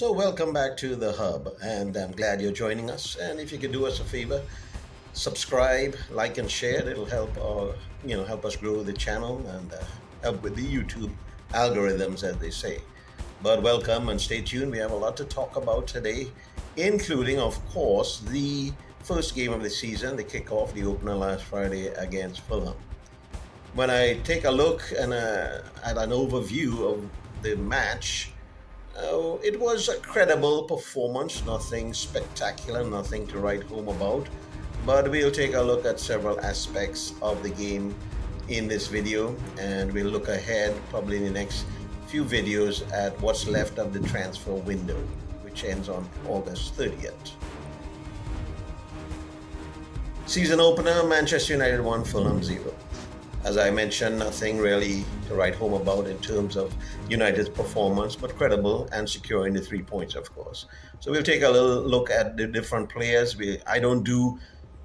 So welcome back to the Hub, and I'm glad you're joining us. And if you could do us a favor, subscribe, like, and share. It'll help help us grow the channel and help with the YouTube algorithms, as they say. But welcome and stay tuned. We have a lot to talk about today, including, of course, the first game of the season, the kickoff, the opener last Friday against Fulham. When I take a look at an overview of the match, it was a credible performance, nothing spectacular, nothing to write home about. But we'll take a look at several aspects of the game in this video, and we'll look ahead probably in the next few videos at what's left of the transfer window, which ends on August 30th. Season opener, Manchester United 1, Fulham 0. As I mentioned, nothing really to write home about in terms of United's performance, but credible and securing the 3 points, of course. So we'll take a little look at the different players. I don't do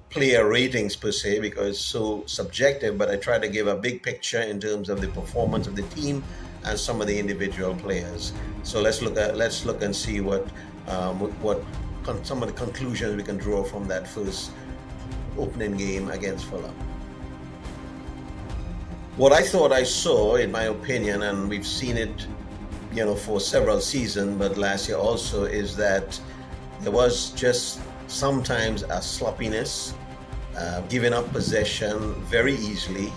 player ratings per se because it's so subjective, but I try to give a big picture in terms of the performance of the team and some of the individual players. So let's look and see what some of the conclusions we can draw from that first opening game against Fulham. What I thought I saw, in my opinion, and we've seen it, for several seasons, but last year also, is that there was just sometimes a sloppiness, giving up possession very easily,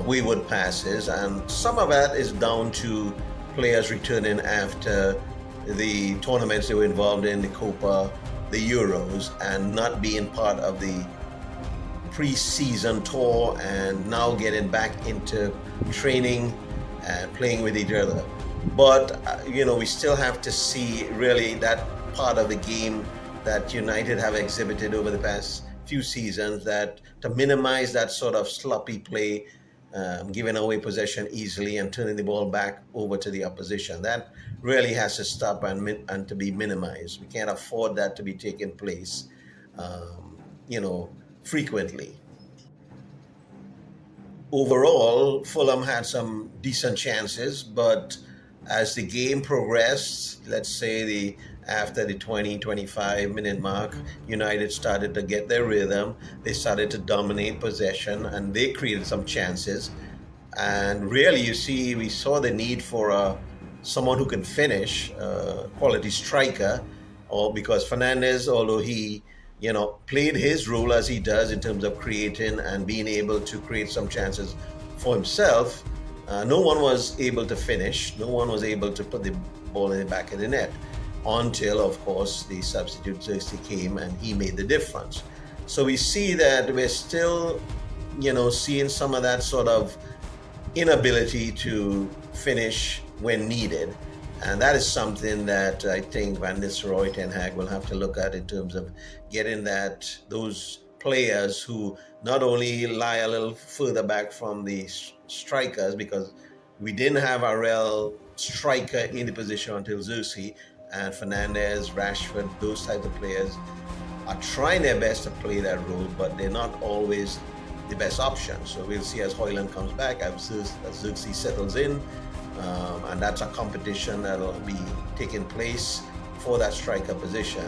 wayward passes, and some of that is down to players returning after the tournaments they were involved in, the Copa, the Euros, and not being part of the pre-season tour and now getting back into training and playing with each other. But we still have to see really that part of the game that United have exhibited over the past few seasons, that to minimize that sort of sloppy play, giving away possession easily and turning the ball back over to the opposition. That really has to stop and to be minimized. We can't afford that to be taking place frequently. Overall, Fulham had some decent chances, but as the game progressed, let's say after the 20-25 minute mark, United started to get their rhythm. They started to dominate possession and they created some chances. And really, we saw the need for someone who can finish, quality striker, or because Fernandes, although he played his role as he does in terms of creating and being able to create some chances for himself, no one was able to finish. No one was able to put the ball in the back of the net until, of course, the substitute Zirkzee came and he made the difference. So we see that we're still, seeing some of that sort of inability to finish when needed. And that is something that I think Van Nistelrooy, Ten Hag will have to look at in terms of getting those players who not only lie a little further back from the strikers, because we didn't have a real striker in the position until Zirkzee, and Fernandes, Rashford, those types of players are trying their best to play that role, but they're not always the best option. So we'll see as Højlund comes back, as Zirkzee settles in. And that's a competition that'll be taking place for that striker position,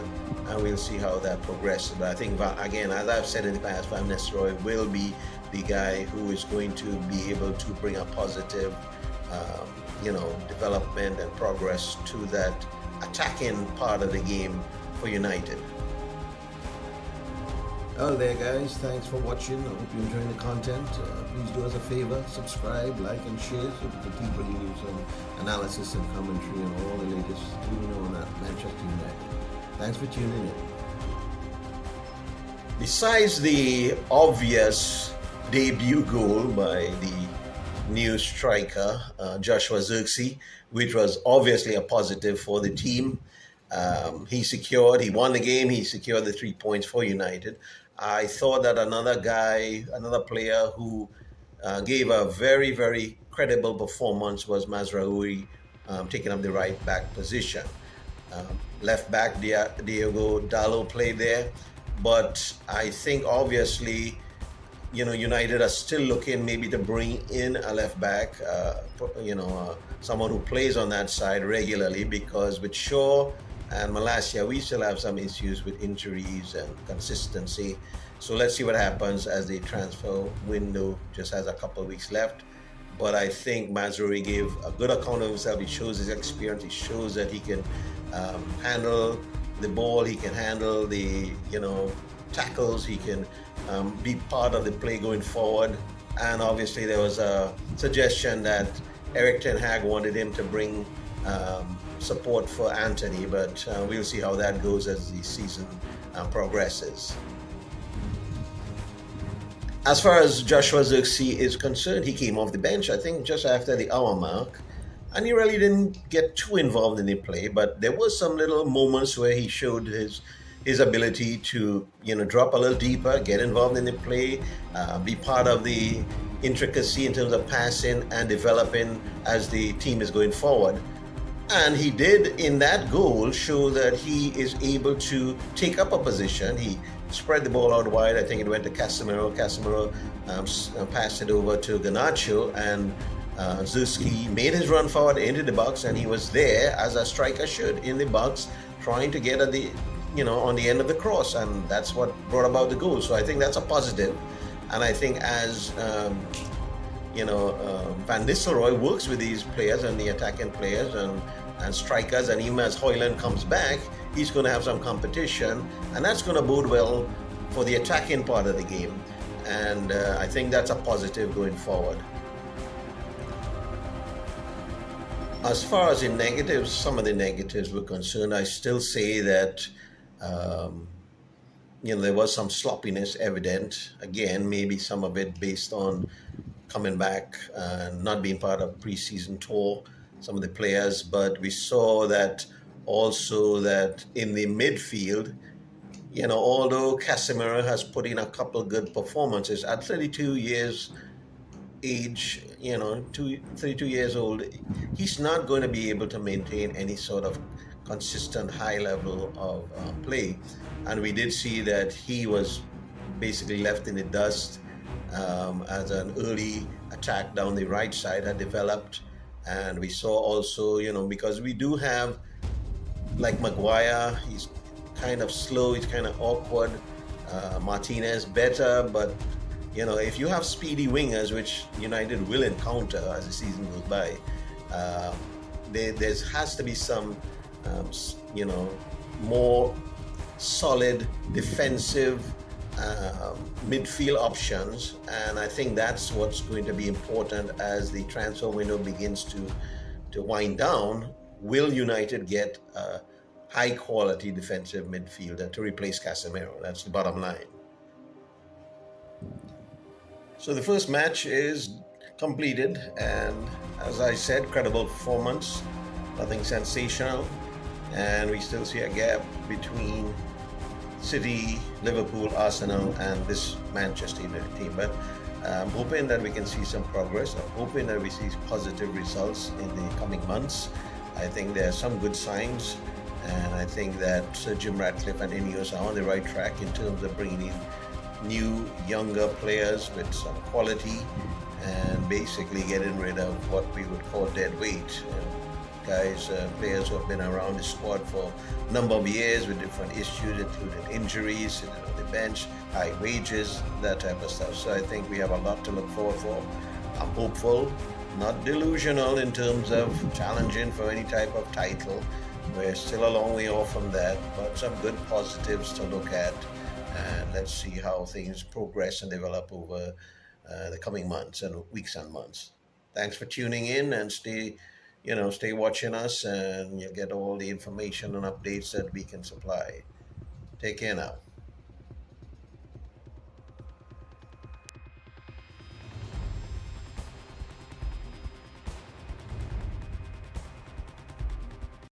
and we'll see how that progresses. But I think, again, as I've said in the past, Van Nistelrooy will be the guy who is going to be able to bring a positive, development and progress to that attacking part of the game for United. Well, there, guys. Thanks for watching. I hope you're enjoying the content. Please do us a favor, subscribe, like, and share so we can keep bringing you some analysis and commentary on all the latest on Manchester United. Thanks for tuning in. Besides the obvious debut goal by the new striker, Joshua Zirkzee, which was obviously a positive for the team, he won the game, he secured the 3 points for United. I thought that another player who gave a very, very credible performance was Mazraoui, taking up the right back position. Left back, Diogo Dalot played there, but I think obviously, United are still looking maybe to bring in a left back, someone who plays on that side regularly, because with Shaw And Malaysia, we still have some issues with injuries and consistency. So let's see what happens as the transfer window just has a couple of weeks left. But I think Mazruri gave a good account of himself. He shows his experience. He shows that he can handle the ball. He can handle the tackles. He can be part of the play going forward. And obviously, there was a suggestion that Eric Ten Hag wanted him to bring support for Anthony, but we'll see how that goes as the season progresses. As far as Joshua Zirkzee is concerned, he came off the bench, I think, just after the hour mark. And he really didn't get too involved in the play, but there was some little moments where he showed his ability to, drop a little deeper, get involved in the play, be part of the intricacy in terms of passing and developing as the team is going forward. And he did, in that goal, show that he is able to take up a position. He spread the ball out wide. I think it went to Casemiro. Casemiro passed it over to Garnacho, and Zirkzee made his run forward into the box, and he was there as a striker should in the box, trying to get at the, on the end of the cross, and that's what brought about the goal. So I think that's a positive, and I think as Van Nistelrooy works with these players and the attacking players and strikers, and even as Hoyland comes back, he's going to have some competition, and that's going to bode well for the attacking part of the game. And I think that's a positive going forward. As far as the negatives, some of the negatives were concerned, I still say that there was some sloppiness evident. Again, maybe some of it based on coming back and not being part of preseason tour, some of the players, but we saw that also that in the midfield, although Casemiro has put in a couple good performances at 32 years age, 32 years old, he's not going to be able to maintain any sort of consistent high level of play. And we did see that he was basically left in the dust as an early attack down the right side had developed. And we saw also, because we do have, like Maguire, he's kind of slow, he's kind of awkward. Martinez better, but if you have speedy wingers, which United will encounter as the season goes by, there has to be some, more solid defensive midfield options, and I think that's what's going to be important as the transfer window begins to wind down. Will United get a high quality defensive midfielder to replace Casemiro? That's the bottom line. So the first match is completed, and as I said, credible performance, nothing sensational, and we still see a gap between City, Liverpool, Arsenal, and this Manchester United team. But I'm hoping that we can see some progress. I'm hoping that we see positive results in the coming months. I think there are some good signs, and I think that Sir Jim Ratcliffe and Ineos are on the right track in terms of bringing in new, younger players with some quality and basically getting rid of what we would call dead weight. Players who have been around the squad for a number of years with different issues, including injuries, sitting on the bench, high wages, that type of stuff. So I think we have a lot to look forward for. I'm hopeful, not delusional in terms of challenging for any type of title. We're still a long way off from that, but some good positives to look at. And let's see how things progress and develop over the coming months and weeks and months. Thanks for tuning in, and stay watching us, and you'll get all the information and updates that we can supply. Take care now.